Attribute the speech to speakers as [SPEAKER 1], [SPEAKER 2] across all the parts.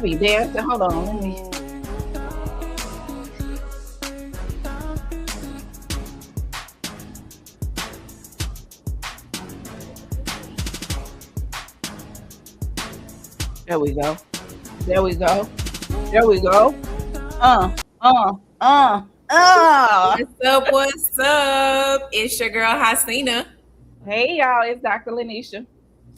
[SPEAKER 1] be dancing. Hold on, let me. There we go. There we go. There we go. Uh, uh, uh, uh.
[SPEAKER 2] What's up? What's up? It's your girl Hasina.
[SPEAKER 1] Hey y'all, it's Dr. Lanisha.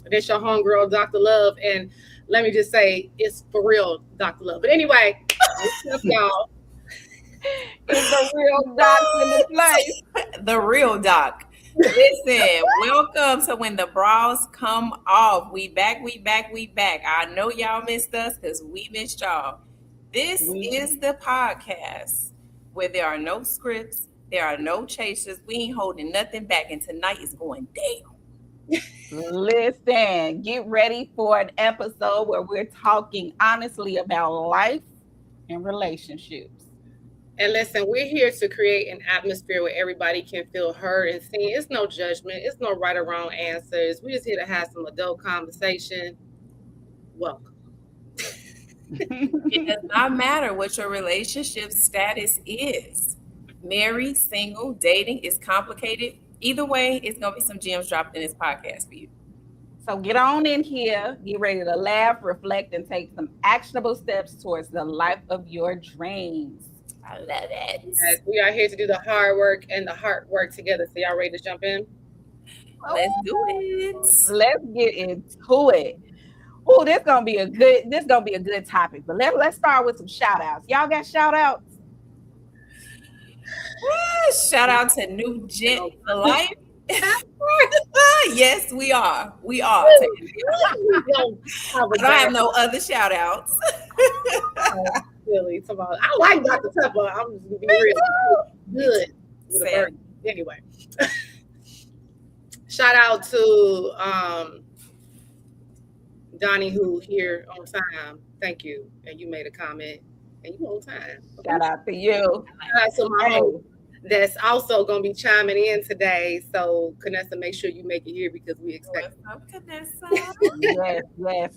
[SPEAKER 3] This your homegirl, Dr. Love, and let me just say, it's for real, Dr. Love. But anyway, what's up, y'all?
[SPEAKER 1] It's the real doc in the place.
[SPEAKER 2] The real doc. Listen, welcome to When the Bras Come Off. We back. I know y'all missed us because we missed y'all. This is the podcast where there are no scripts, there are no chasers. We ain't holding nothing back, and tonight is going down.
[SPEAKER 1] Listen, get ready for an episode where we're talking honestly about life and relationships.
[SPEAKER 3] And listen, we're here to create an atmosphere where everybody can feel heard and seen. It's no judgment. It's no right or wrong answers. We're just here to have some adult conversation. Welcome.
[SPEAKER 2] It does not matter what your relationship status is. Married, single, dating is complicated. Either way, it's going to be some gems dropped in this podcast for you.
[SPEAKER 1] So get on in here, get ready to laugh, reflect, and take some actionable steps towards the life of your dreams.
[SPEAKER 2] I love it.
[SPEAKER 3] Yes, we are here to do the hard work and the heart work together. So y'all ready to jump in?
[SPEAKER 2] Let's do it.
[SPEAKER 1] Let's get into it. Oh, this gonna be a good topic. But let's start with some shout outs. Y'all got shout outs?
[SPEAKER 2] Shout out to New Gent for Life. Yes, we are. I don't have no other shout outs.
[SPEAKER 3] Really, I like Dr. Pepper. I'm just gonna be real. Good. Anyway. Shout out to Donnie who here on time. Thank you. And you made a comment. And you on time.
[SPEAKER 1] Okay. Shout out to you.
[SPEAKER 3] Shout out to my home that's also gonna be chiming in today. So Canessa, make sure you make it here because we expect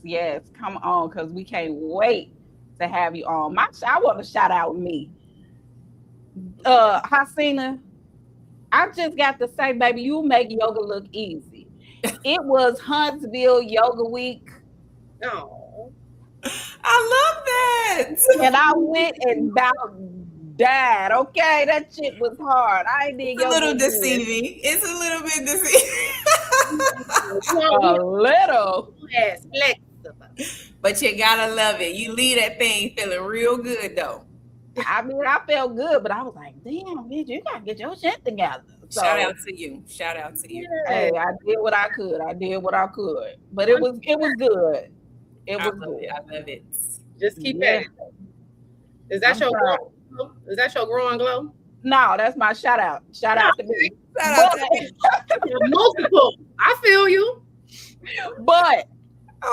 [SPEAKER 1] Yes. Come on, because we can't wait to have you on. I want to shout out me. Hasina, I just got to say, baby, you make yoga look easy. It was Huntsville Yoga Week.
[SPEAKER 3] Oh,
[SPEAKER 2] I love that.
[SPEAKER 1] And I went and about died. Okay, that shit was hard. I did
[SPEAKER 2] yoga. It's a little deceiving. It's a little bit deceiving.
[SPEAKER 1] A little.
[SPEAKER 3] Yes,
[SPEAKER 2] but you gotta love it. You leave that thing feeling real good though.
[SPEAKER 1] I mean, I felt good, but I was like, damn, bitch, you gotta get your shit together. So,
[SPEAKER 2] shout out to you.
[SPEAKER 1] Hey, I did what I could. But it was good. It was good.
[SPEAKER 2] I love it.
[SPEAKER 3] Just keep at it. Is that your growing glow?
[SPEAKER 1] No, that's my shout out. Shout out to me.
[SPEAKER 3] Multiple. I feel you.
[SPEAKER 1] But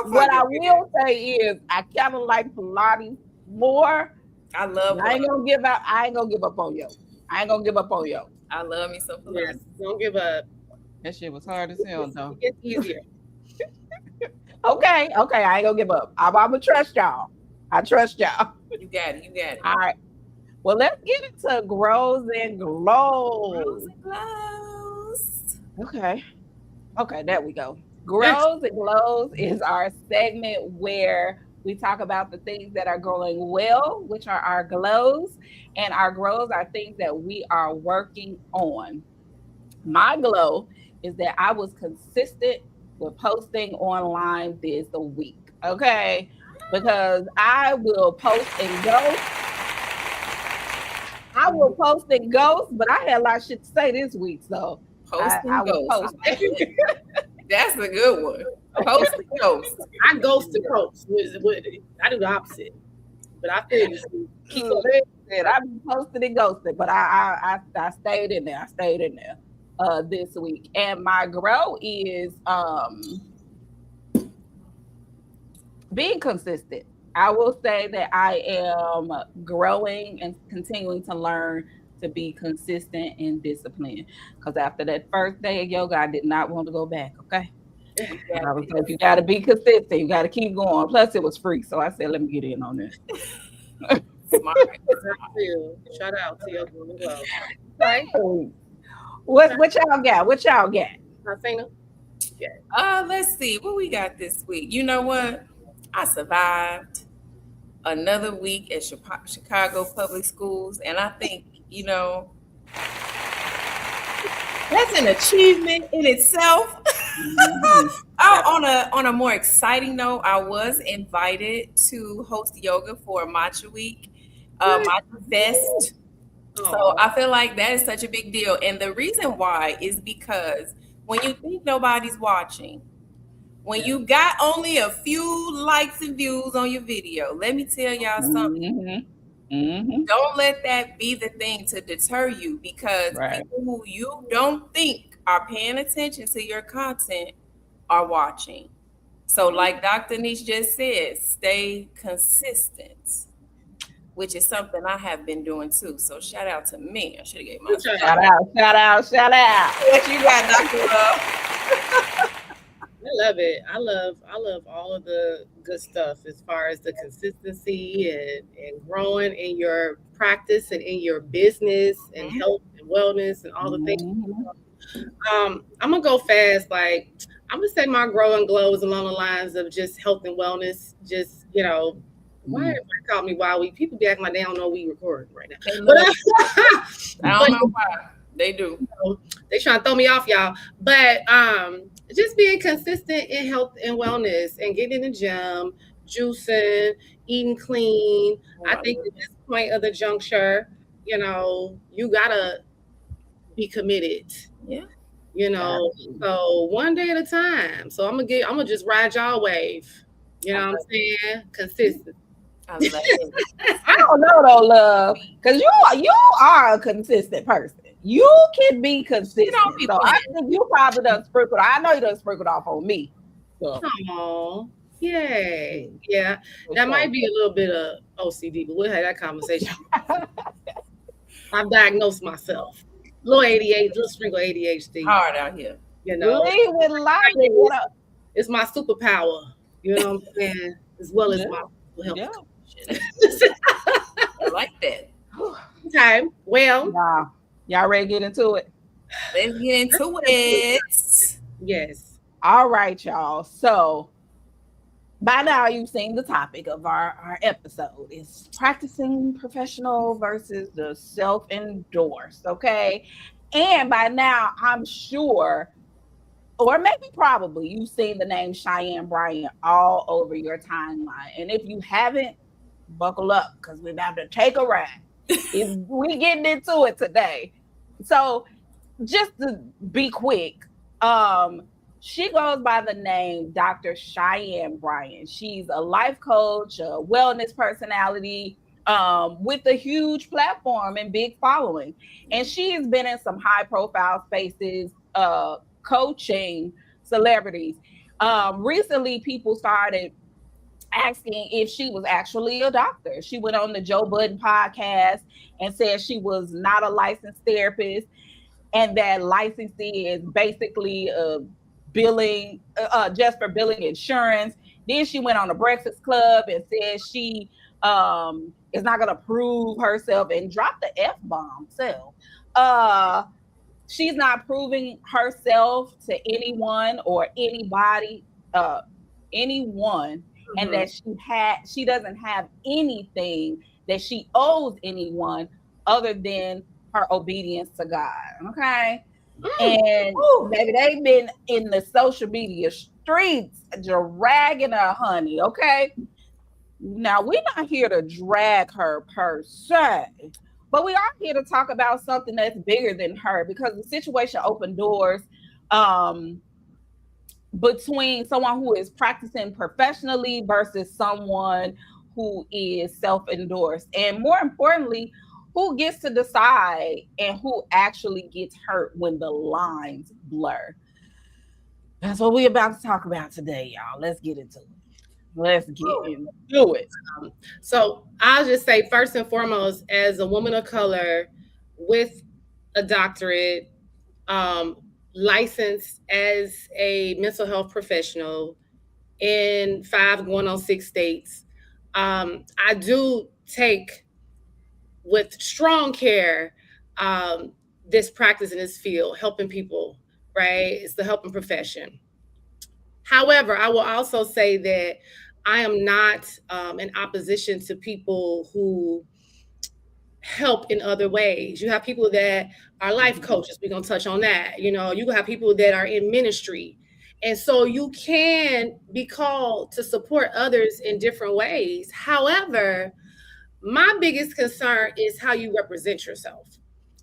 [SPEAKER 1] what I will say is I kind of like Pilates more.
[SPEAKER 2] I love
[SPEAKER 1] I ain't gonna give up on you.
[SPEAKER 2] I love me some Pilates.
[SPEAKER 3] Yes, don't give up.
[SPEAKER 1] That shit was hard as hell though.
[SPEAKER 3] It's easier.
[SPEAKER 1] Okay, I ain't gonna give up. I'm gonna trust y'all. I trust y'all.
[SPEAKER 2] You got it.
[SPEAKER 1] All right. Well, let's get into grows and glows. Okay, there we go. Grows and glows is our segment where we talk about the things that are going well, which are our glows, and our grows are things that we are working on. My glow is that I was consistent with posting online this week, okay? Because I will post and ghost, but I had a lot of shit to say this week, so
[SPEAKER 2] post and ghost. That's a good one. Post and ghost.
[SPEAKER 3] I ghost to post. I do the opposite, but I feel you. Keep
[SPEAKER 1] it. I've been posted and ghosted, but I stayed in there. This week, and my grow is being consistent. I will say that I am growing and continuing to learn to be consistent and disciplined. Because after that first day of yoga, I did not want to go back. Okay,
[SPEAKER 2] We
[SPEAKER 1] I
[SPEAKER 2] got
[SPEAKER 1] was
[SPEAKER 2] this.
[SPEAKER 1] like, you got to be consistent. You got to keep going. Plus, it was free, so I said, let me get in on this.
[SPEAKER 2] Smart.
[SPEAKER 3] I
[SPEAKER 2] Smart.
[SPEAKER 3] feel. Shout out to your woman glow. Right?
[SPEAKER 1] Hey,
[SPEAKER 3] Okay.
[SPEAKER 1] what y'all got? What y'all got?
[SPEAKER 3] I seen her. Yeah.
[SPEAKER 2] Let's see what we got this week. You know what? I survived another week at Chicago public schools, and I think that's an achievement in itself.
[SPEAKER 1] Mhm.
[SPEAKER 2] On a more exciting note, I was invited to host yoga for Matcha Week,
[SPEAKER 3] What?
[SPEAKER 2] Matcha Fest. So
[SPEAKER 3] Oh.
[SPEAKER 2] I feel like that is such a big deal, and the reason why is because when you think nobody's watching, when you got only a few likes and views on your video, let me tell y'all something.
[SPEAKER 1] Mhm. Mhm.
[SPEAKER 2] Don't let that be the thing to deter you, because
[SPEAKER 1] Right.
[SPEAKER 2] people who you don't think are paying attention to your content are watching. So, like Dr. Niche just said, stay consistent, which is something I have been doing too. So, shout out to me. I should have gave
[SPEAKER 3] Good
[SPEAKER 2] myself.
[SPEAKER 3] job.
[SPEAKER 1] Shout out! Shout out! Shout out!
[SPEAKER 2] What you got, Dr. Love?
[SPEAKER 3] I love it. I love all of the good stuff as far as the consistency and growing in your practice and in your business and
[SPEAKER 2] Mhm.
[SPEAKER 3] health and wellness and all the things.
[SPEAKER 1] Mhm.
[SPEAKER 3] I'm gonna go fast. Like I'm gonna say my grow and glow is along the lines of just health and wellness. Just why
[SPEAKER 1] Mhm.
[SPEAKER 3] everybody call me Wild Week? People be acting like they don't know we recording right now.
[SPEAKER 2] They
[SPEAKER 3] But
[SPEAKER 2] love I
[SPEAKER 3] but
[SPEAKER 2] don't know why. They do.
[SPEAKER 3] they trying to throw me off, y'all. But just being consistent in health and wellness and getting in the gym, juicing, eating clean.
[SPEAKER 2] Oh,
[SPEAKER 3] I
[SPEAKER 2] I
[SPEAKER 3] think
[SPEAKER 2] love
[SPEAKER 3] at this point of the juncture, you gotta be committed.
[SPEAKER 2] Yeah.
[SPEAKER 3] You
[SPEAKER 1] Got
[SPEAKER 3] know,
[SPEAKER 1] to.
[SPEAKER 3] so one day at a time. So I'm gonna just ride y'all wave. You
[SPEAKER 2] I
[SPEAKER 3] know what I'm
[SPEAKER 2] love it.
[SPEAKER 3] saying? Consistent.
[SPEAKER 2] I love it.
[SPEAKER 1] I don't know though, love, because you are a consistent person. You can be
[SPEAKER 2] She don't
[SPEAKER 1] consistent,
[SPEAKER 2] be
[SPEAKER 1] so I
[SPEAKER 2] playing.
[SPEAKER 1] think you probably done sprinkled. I know you done sprinkled off on me. So
[SPEAKER 3] Oh, yay.
[SPEAKER 1] mm,
[SPEAKER 3] Yeah.
[SPEAKER 1] for
[SPEAKER 3] That
[SPEAKER 1] sure.
[SPEAKER 3] might be a little bit of OCD, but we'll have that conversation. I've diagnosed myself. Little ADHD, little sprinkle ADHD,
[SPEAKER 2] Hard out here.
[SPEAKER 3] you know.
[SPEAKER 1] Leave with logic.
[SPEAKER 3] It's my superpower, you know what I'm saying? As well as
[SPEAKER 1] Yeah,
[SPEAKER 3] my health
[SPEAKER 1] yeah.
[SPEAKER 3] condition.
[SPEAKER 2] I like that.
[SPEAKER 3] Okay. Well,
[SPEAKER 1] Nah, y'all ready to get into it?
[SPEAKER 2] Let's get into it.
[SPEAKER 3] yes.
[SPEAKER 1] All right, y'all. So by now you've seen the topic of our episode is practicing professional versus the self-endorsed. Okay. And by now I'm sure, or maybe probably you've seen the name Cheyenne Bryant all over your timeline. And if you haven't, buckle up because we're about to take a ride. We getting into it today. So just to be quick, um, she goes by the name Dr. Cheyenne Bryant. She's a life coach, a wellness personality, with a huge platform and big following. And she has been in some high profile spaces, coaching celebrities. Recently, people started asking if she was actually a doctor. She went on the Joe Budden podcast and said she was not a licensed therapist and that licensing is basically billing, just for billing insurance. Then she went on the Breakfast Club and said she is not going to prove herself and dropped the F bomb. So she's not proving herself to anyone or anybody, uh, anyone, and
[SPEAKER 2] Mhm.
[SPEAKER 1] that she doesn't have anything that she owes anyone other than her obedience to God. Okay.
[SPEAKER 3] Mm,
[SPEAKER 1] And
[SPEAKER 2] Woo.
[SPEAKER 1] maybe they've been in the social media streets dragging her, honey. Okay. Now we're not here to drag her per se, but we are here to talk about something that's bigger than her because the situation opened doors, um, between someone who is practicing professionally versus someone who is self-endorsed, and more importantly, who gets to decide and who actually gets hurt when the lines blur. That's what we're about to talk about today, y'all. Let's get into it. Let's get into it.
[SPEAKER 3] So I'll just say, first and foremost, as a woman of color with a doctorate, um, licensed as a mental health professional in 5 going on 6 states. I do take with strong care this practice in this field, helping people, right? It's the helping profession. However, I will also say that I am not in opposition to people who help in other ways. You have people that are life coaches. We're going to touch on that. You have people that are in ministry. And so you can be called to support others in different ways. However, my biggest concern is how you represent yourself.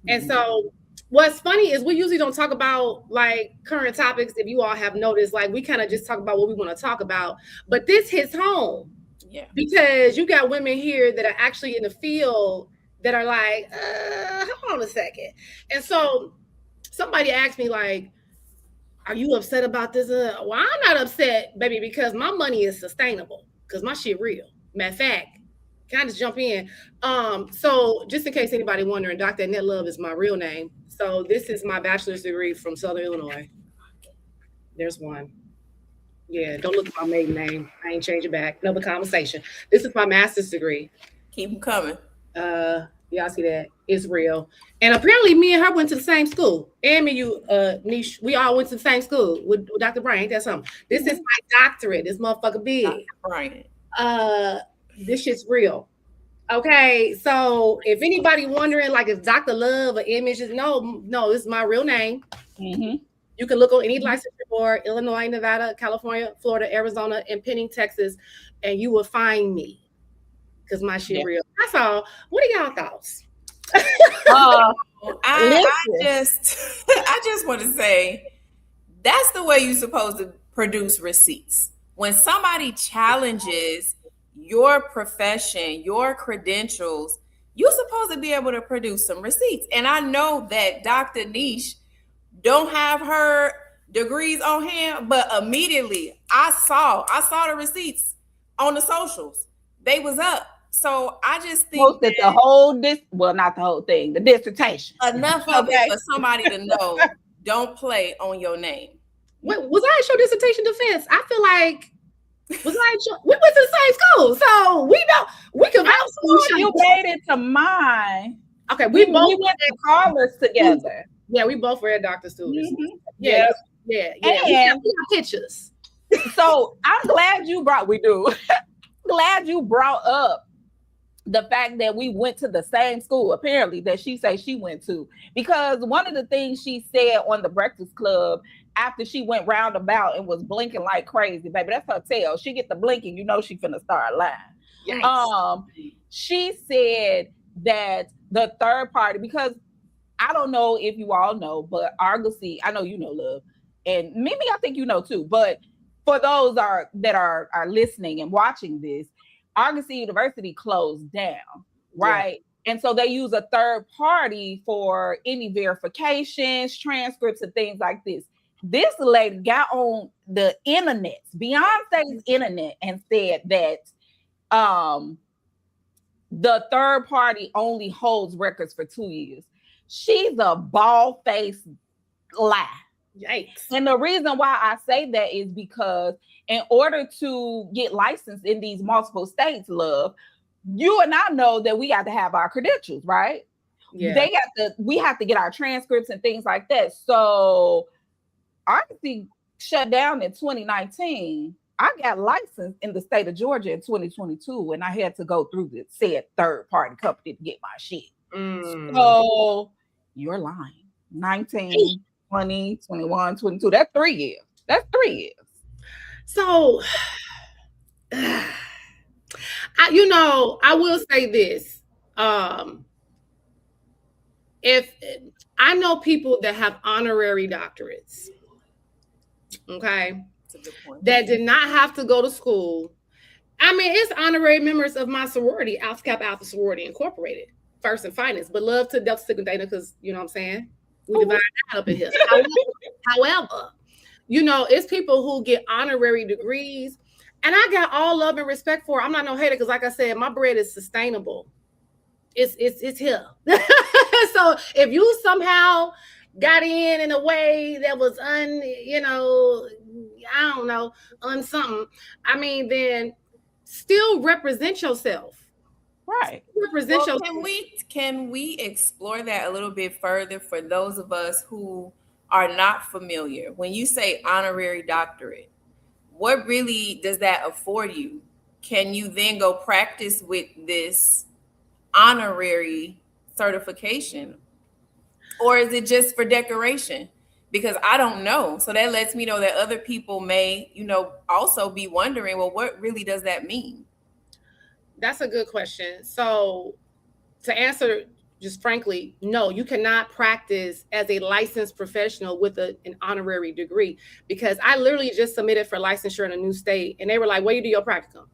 [SPEAKER 3] And so what's funny is we usually don't talk about like current topics. If you all have noticed, like we kind of just talk about what we want to talk about, but this hits home.
[SPEAKER 2] Yeah.
[SPEAKER 3] Because you got women here that are actually in the field that are like, hold on a second. And so somebody asked me like, are you upset about this? Well, I'm not upset, baby, because my money is sustainable because my shit real. Matter of fact, can I just jump in? So just in case anybody wondering, Dr. Annette Love is my real name. So this is my bachelor's degree from Southern Illinois. There's one. Yeah, don't look at my maiden name. I ain't changing back. Another conversation. This is my master's degree.
[SPEAKER 2] Keep them coming.
[SPEAKER 3] Y'all see that? It's real. And apparently me and her went to the same school. And me, Niche, we all went to the same school with Dr. Brian. Ain't that something? This is my doctorate. This motherfucker big.
[SPEAKER 2] Dr. Brian.
[SPEAKER 3] This shit's real. Okay, so if anybody wondering, like, is Dr. Love or Image? No, this is my real name. You can look on any licensure board, Illinois, Nevada, California, Florida, Arizona, and Penning, Texas, and you will find me because my shit real. That's all. What are y'all thoughts?
[SPEAKER 2] I just want to say that's the way you're supposed to produce receipts. When somebody challenges your profession, your credentials, you're supposed to be able to produce some receipts. And I know that Dr. Niche don't have her degrees on hand, but immediately I saw the receipts on the socials. They was up. So I just think
[SPEAKER 1] posted the whole not the whole thing, the dissertation.
[SPEAKER 2] Enough of it for somebody to know. Don't play on your name.
[SPEAKER 3] What was I at your dissertation defense? I feel like we went to the same school, so we know we can vouch.
[SPEAKER 1] You made it to mine.
[SPEAKER 3] Okay, we both
[SPEAKER 1] went to college together.
[SPEAKER 3] Yeah, we both were doctor students.
[SPEAKER 1] Yeah.
[SPEAKER 3] And we have pictures.
[SPEAKER 1] So I'm glad you brought. We do. Glad you brought up the fact that we went to the same school, apparently, that she say she went to. Because one of the things she said on the Breakfast Club after she went roundabout and was blinking like crazy, baby, that's her tail. She get the blinking, you know she finna start lying.
[SPEAKER 3] Yikes.
[SPEAKER 1] She said that the third party, because I don't know if you all know, but Argosy, I know you know, Love, and Mimi, I think you know too, but for those that are listening and watching this, Argosy University closed down, right? Yeah. And so they use a third party for any verifications, transcripts, and things like this. This lady got on the internet, Beyonce's internet, and said that the third party only holds records for 2 years. She's a bald-faced lie.
[SPEAKER 3] Yikes.
[SPEAKER 1] And the reason why I say that is because in order to get licensed in these multiple states, Love, you and I know that we got to have our credentials, right? Yeah. We have to get our transcripts and things like that. So Argosy shut down in 2019. I got licensed in the state of Georgia in 2022, and I had to go through the said third-party company to get my shit. So you're lying. 19, 20, 21, 22. That's 3 years. That's 3 years.
[SPEAKER 3] So, I will say this. If I know people that have honorary doctorates, okay, that did not have to go to school. I mean, it's honorary members of my sorority, Alpha Kappa Alpha Sorority Incorporated, first and finest, but love to Delta Sigma Theta because, you know what I'm saying? We divide that up in here. However, it's people who get honorary degrees, and I got all love and respect for it. I'm not no hater because, like I said, my bread is sustainable. It's here. So if you somehow got in a way that was I don't know, on something. I mean, then still represent yourself.
[SPEAKER 1] Right.
[SPEAKER 3] Represent
[SPEAKER 2] Well,
[SPEAKER 3] yourself.
[SPEAKER 2] can we explore that a little bit further for those of us who are not familiar? When you say honorary doctorate, what really does that afford you? Can you then go practice with this honorary certification, or is it just for decoration? Because I don't know. So that lets me know that other people may, also be wondering, well, what really does that mean?
[SPEAKER 3] That's a good question. So to answer just frankly, no, you cannot practice as a licensed professional with an honorary degree, because I literally just submitted for licensure in a new state and they were like, where you do your practicum?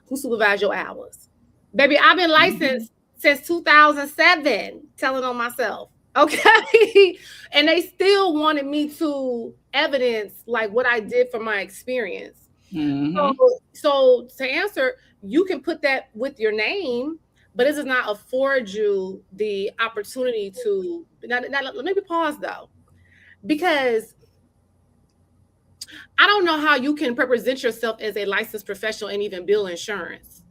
[SPEAKER 3] Who supervise your hours? Baby, I've been
[SPEAKER 1] Mhm.
[SPEAKER 3] licensed since 2007, telling on myself. Okay. And they still wanted me to evidence like what I did for my experience.
[SPEAKER 1] Mhm.
[SPEAKER 3] So to answer, you can put that with your name, but it does not afford you the opportunity to. Now, let me pause though, because I don't know how you can represent yourself as a licensed professional and even bill insurance,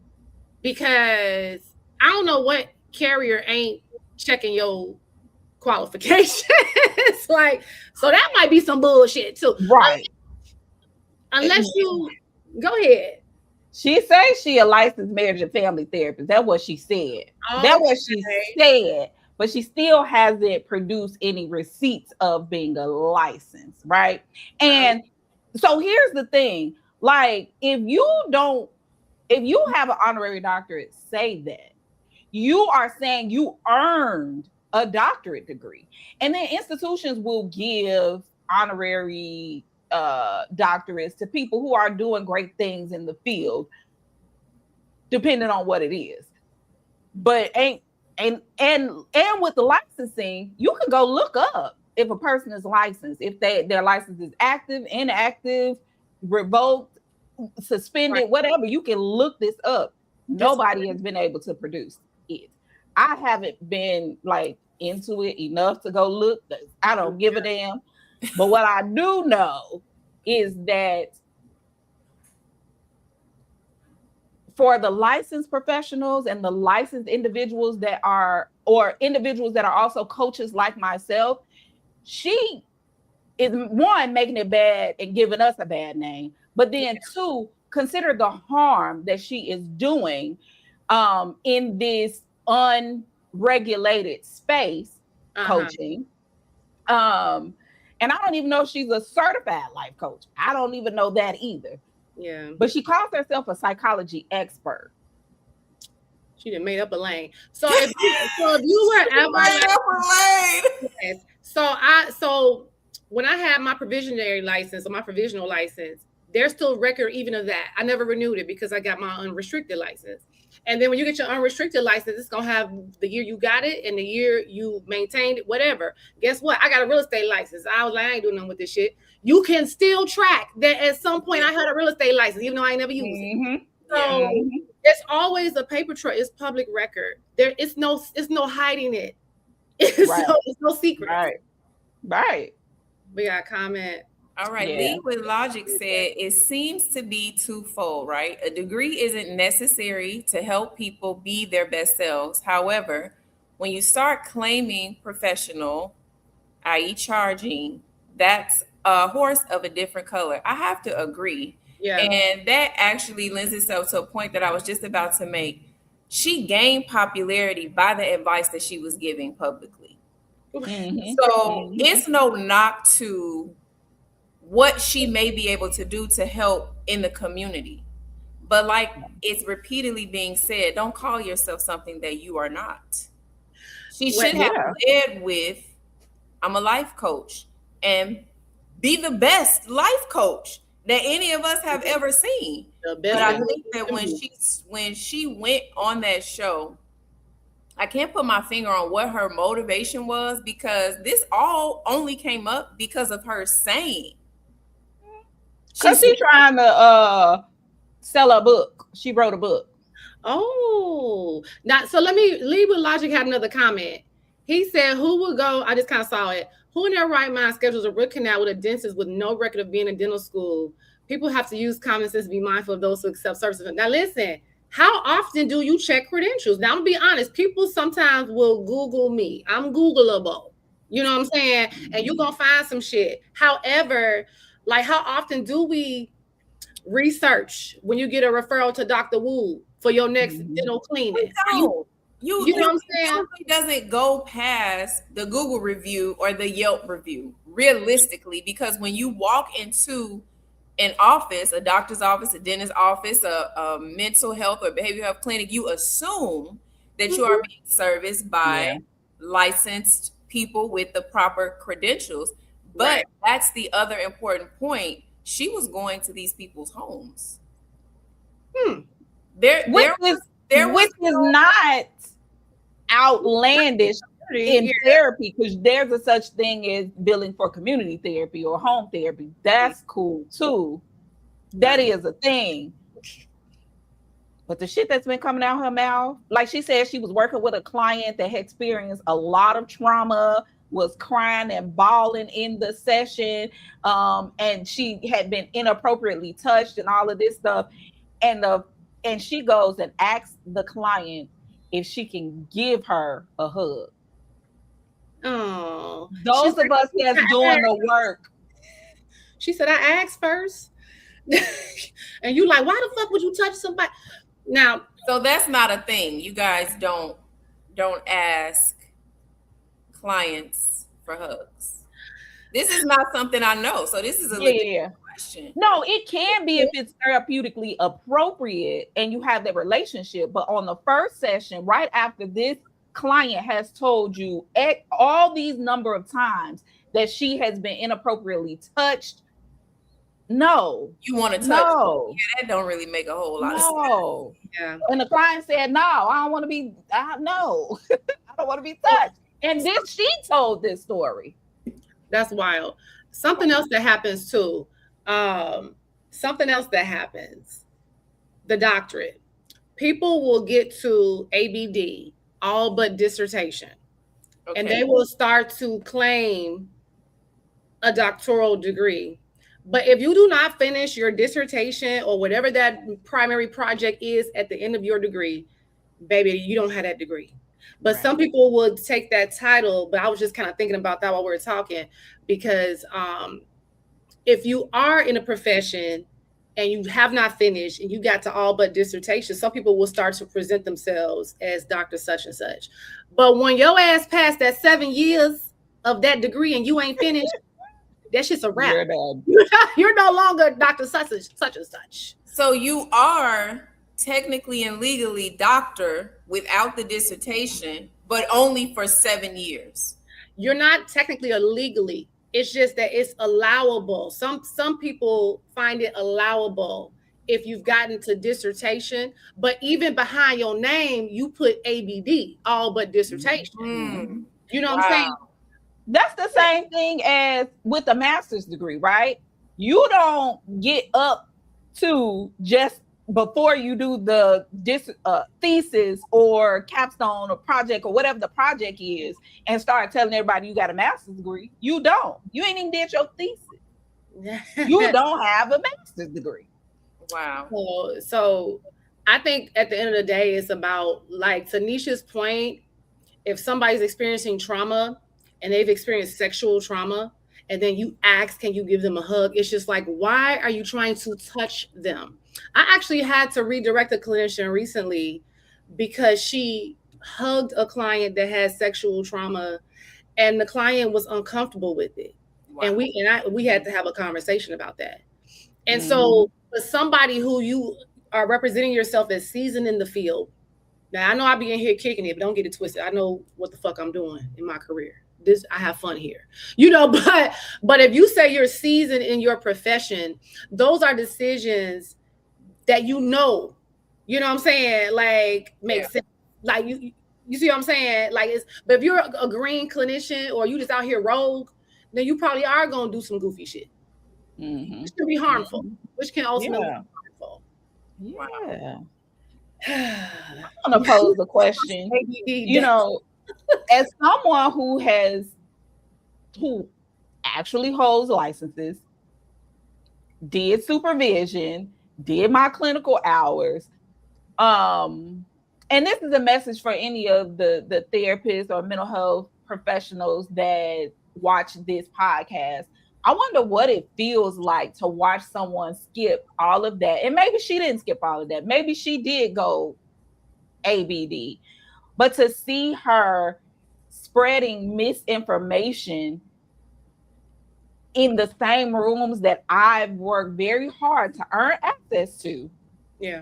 [SPEAKER 3] because I don't know what carrier ain't checking your qualifications. Like, so that might be some bullshit too.
[SPEAKER 1] Right.
[SPEAKER 3] Unless you go ahead.
[SPEAKER 1] She says she a licensed marriage and family therapist. That's what she said. That's what she
[SPEAKER 3] Okay.
[SPEAKER 1] said. But she still hasn't produced any receipts of being a license, right?
[SPEAKER 3] Um,
[SPEAKER 1] And so here's the thing: like, if you have an honorary doctorate, say that you are saying you earned a doctorate degree, and then institutions will give honorary doctorates to people who are doing great things in the field, depending on what it is. But ain't and with the licensing, you can go look up if a person is licensed, if their license is active, inactive, revoked,
[SPEAKER 3] right.
[SPEAKER 1] suspended, whatever. You can look this up.
[SPEAKER 3] Just
[SPEAKER 1] Nobody has been able to produce it. I haven't been like into it enough to go look. I don't give a damn. But what I do know is that for the licensed professionals and the licensed individuals that are, or individuals that are also coaches like myself, she is, one, making it bad and giving us a bad name, but then two, consider the harm that she is doing in this unregulated space,
[SPEAKER 3] uh-huh.
[SPEAKER 1] coaching. um and I don't even know if she's a certified life coach. I don't even know that either,
[SPEAKER 3] Yeah.
[SPEAKER 1] but she calls herself a psychology expert.
[SPEAKER 3] She done made up a lane. So if you were ever
[SPEAKER 2] Right up her lane.
[SPEAKER 3] like, so when I had my provisionary license or my provisional license, there's still record even of that. I never renewed it because I got my unrestricted license. And then when you get your unrestricted license, it's gonna have the year you got it and the year you maintained it, whatever. Guess what? I got a real estate license. I was like, I ain't doing nothing with this shit. You can still track that at some point I had a real estate license, even though I ain't never used it.
[SPEAKER 1] Mm-hmm.
[SPEAKER 2] Yeah.
[SPEAKER 3] So there's always a paper trail. It's public record. It's no hiding it.
[SPEAKER 1] Right.
[SPEAKER 3] It's no secret.
[SPEAKER 1] Right. Right.
[SPEAKER 3] We got a comment.
[SPEAKER 2] All right.
[SPEAKER 1] Yeah.
[SPEAKER 2] Lead with Logic said it seems to be twofold, right? A degree isn't necessary to help people be their best selves. However, when you start claiming professional, i.e., charging, that's a horse of a different color. I have to agree.
[SPEAKER 3] Yeah.
[SPEAKER 2] And that actually lends itself to a point that I was just about to make. She gained popularity by the advice that she was giving publicly.
[SPEAKER 1] Mm-hmm.
[SPEAKER 2] So
[SPEAKER 1] Mm-hmm.
[SPEAKER 2] it's no knock to what she may be able to do to help in the community. But like it's repeatedly being said, don't call yourself something that you are not. She
[SPEAKER 3] Well,
[SPEAKER 2] should have
[SPEAKER 1] Yeah.
[SPEAKER 2] led with, I'm a life coach, and be the best life coach that any of us have ever seen.
[SPEAKER 3] the
[SPEAKER 2] But
[SPEAKER 3] best
[SPEAKER 2] I
[SPEAKER 1] Yeah.
[SPEAKER 3] degree
[SPEAKER 2] think that
[SPEAKER 3] you
[SPEAKER 2] when
[SPEAKER 3] can do.
[SPEAKER 2] she went on that show, I can't put my finger on what her motivation was, because this all only came up because of her saying. She
[SPEAKER 1] Cause
[SPEAKER 2] said,
[SPEAKER 1] she trying to sell a book. She wrote a book.
[SPEAKER 3] Oh, now so let me leave with Logic had another comment. He said, "Who would go?" I just kind of saw it. Who in their right mind schedules a root canal with a dentist with no record of being in dental school? People have to use common sense to be mindful of those who accept services. Now, listen, how often do you check credentials? Now, I'm gonna be honest, people sometimes will Google me. I'm Googleable. You know what I'm saying? And you're gonna find some shit. However, like, how often do we research when you get a referral to Dr. Wu for your next dental
[SPEAKER 2] We
[SPEAKER 3] cleaning?
[SPEAKER 2] don't.
[SPEAKER 3] You know what I'm saying?
[SPEAKER 2] Usually doesn't go past the Google review or the Yelp review, realistically, because when you walk into an office, a doctor's office, a dentist's office, a mental health or behavioral health clinic, you assume that you are being serviced by
[SPEAKER 1] Yeah.
[SPEAKER 2] licensed people with the proper credentials. But
[SPEAKER 3] Right.
[SPEAKER 2] that's the other important point. She was going to these people's homes. There,
[SPEAKER 1] Which
[SPEAKER 2] there
[SPEAKER 1] is
[SPEAKER 2] was, there was
[SPEAKER 1] which is not outlandish in
[SPEAKER 3] Yeah.
[SPEAKER 1] therapy, because there's a such thing as billing for community therapy or home therapy. That's cool too. That is a thing. But the shit that's been coming out her mouth, like she said, she was working with a client that had experienced a lot of trauma, was crying and bawling in the session, and she had been inappropriately touched and all of this stuff. And the and she goes and asks the client if she can give her a hug.
[SPEAKER 3] Oh,
[SPEAKER 1] Those of us that's doing the work.
[SPEAKER 3] she said, I asked first. And you like, why the fuck would you touch somebody? Now,
[SPEAKER 2] so that's not a thing. You guys don't ask clients for hugs. This is not something I know. So this is a legit question.
[SPEAKER 1] No, it can be if it's therapeutically appropriate and you have that relationship. But on the first session, right after this client has told you all these number of times that she has been inappropriately touched, no.
[SPEAKER 2] You want to touch?
[SPEAKER 1] No.
[SPEAKER 2] Yeah, that don't really make a whole lot of sense.
[SPEAKER 3] yeah.
[SPEAKER 1] And the client said, no, I don't want to be, no, I don't want to be touched. And this, she told this story.
[SPEAKER 3] That's wild. Something else that happens too. Something else that happens. The doctorate. People will get to ABD, all but dissertation.
[SPEAKER 2] Okay.
[SPEAKER 3] And they will start to claim a doctoral degree. But if you do not finish your dissertation or whatever that primary project is at the end of your degree, baby, you don't have that degree. But some people would take that title. But I was just kind of thinking about that while we were talking, because if you are in a profession and you have not finished and you got to all but dissertation, some people will start to present themselves as Dr. Such and such. But when your ass passed that 7 years of that degree and you ain't finished, that shit's a wrap. You're no longer Dr. Such and such.
[SPEAKER 2] So you are technically and legally doctor without the dissertation, but only for 7 years.
[SPEAKER 3] You're not technically or legally. It's just that it's allowable. Some people find it allowable if you've gotten to dissertation, but even behind your name, you put ABD, all but dissertation.
[SPEAKER 2] Mm-hmm.
[SPEAKER 3] You know what I'm saying?
[SPEAKER 1] That's the same thing as with a master's degree, right? You don't get up to just before you do the thesis or capstone or project or whatever the project is and start telling everybody you got a master's degree. You don't. You ain't even did your thesis. You don't have a master's degree.
[SPEAKER 2] Wow.
[SPEAKER 3] So I think at the end of the day, it's about, like Tanisha's point, if somebody's experiencing trauma and they've experienced sexual trauma, and then you ask, can you give them a hug? It's just like, why are you trying to touch them? I actually had to redirect a clinician recently because she hugged a client that had sexual trauma, and the client was uncomfortable with it. Wow. And we had to have a conversation about that. And so for somebody who you are representing yourself as seasoned in the field, now I know I be in here kicking it, but don't get it twisted. I know what the fuck I'm doing in my career. I have fun here, but if you say you're seasoned in your profession, those are decisions that you know what I'm saying, like makes sense. Like you see what I'm saying? Like but if you're a green clinician or you just out here rogue, then you probably are gonna do some goofy shit, which can be harmful, which can ultimately be harmful.
[SPEAKER 1] Yeah. I'm gonna pose a question. As someone who has who actually holds licenses, did supervision, did my clinical hours. Um, and this is a message for any of the therapists or mental health professionals that watch this podcast. I wonder what it feels like to watch someone skip all of that. And maybe she didn't skip all of that. Maybe she did go ABD. But to see her spreading misinformation in the same rooms that I've worked very hard to earn access to.
[SPEAKER 3] Yeah.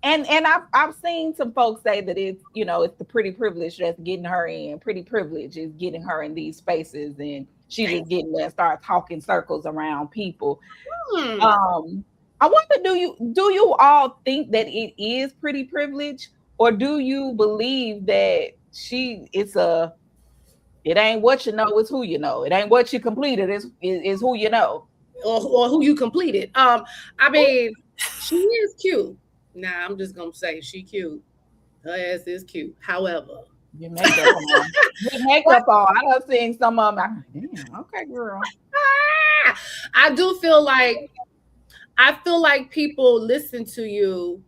[SPEAKER 1] And I've seen some folks say that it's the pretty privilege that's getting her in. Pretty privilege is getting her in these spaces, and she just getting there and start talking circles around people. I wonder, do you all think that it is pretty privilege, or do you believe that it ain't what you know, it's who you know. It ain't what you completed, is who you know.
[SPEAKER 3] Or who you completed. I mean, she is cute. Nah, I'm just gonna say she cute. Her ass is cute. However,
[SPEAKER 1] Your makeup on. Your makeup on. I love seeing some of them. Damn, okay, girl.
[SPEAKER 3] I do feel like people listen to you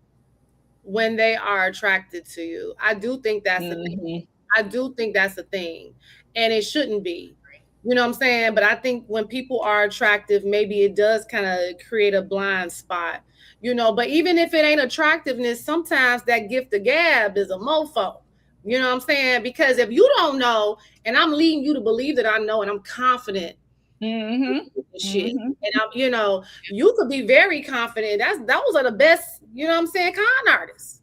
[SPEAKER 3] when they are attracted to you. I do think that's a thing. I do think that's a thing. And it shouldn't be. You know what I'm saying? But I think when people are attractive, maybe it does kind of create a blind spot. But even if it ain't attractiveness, sometimes that gift of gab is a mofo. You know what I'm saying? Because if you don't know, and I'm leading you to believe that I know, and I'm confident shit. And you could be very confident. Those are the best, you know what I'm saying, con artists.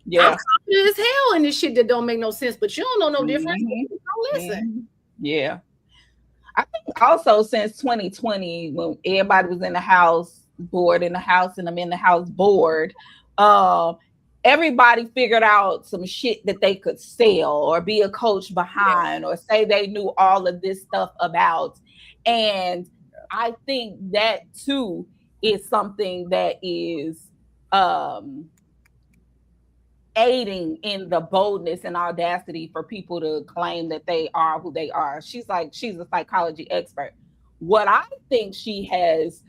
[SPEAKER 1] Yeah.
[SPEAKER 3] I'm confident as hell in this shit that don't make no sense, but you don't know no difference. Don't listen.
[SPEAKER 1] Yeah. I think also since 2020, when everybody was in the house, bored in the house, and I'm in the house bored, everybody figured out some shit that they could sell or be a coach behind or say they knew all of this stuff about. And I think that too is something that is aiding in the boldness and audacity for people to claim that they are who they are. She's a psychology expert. What I think she has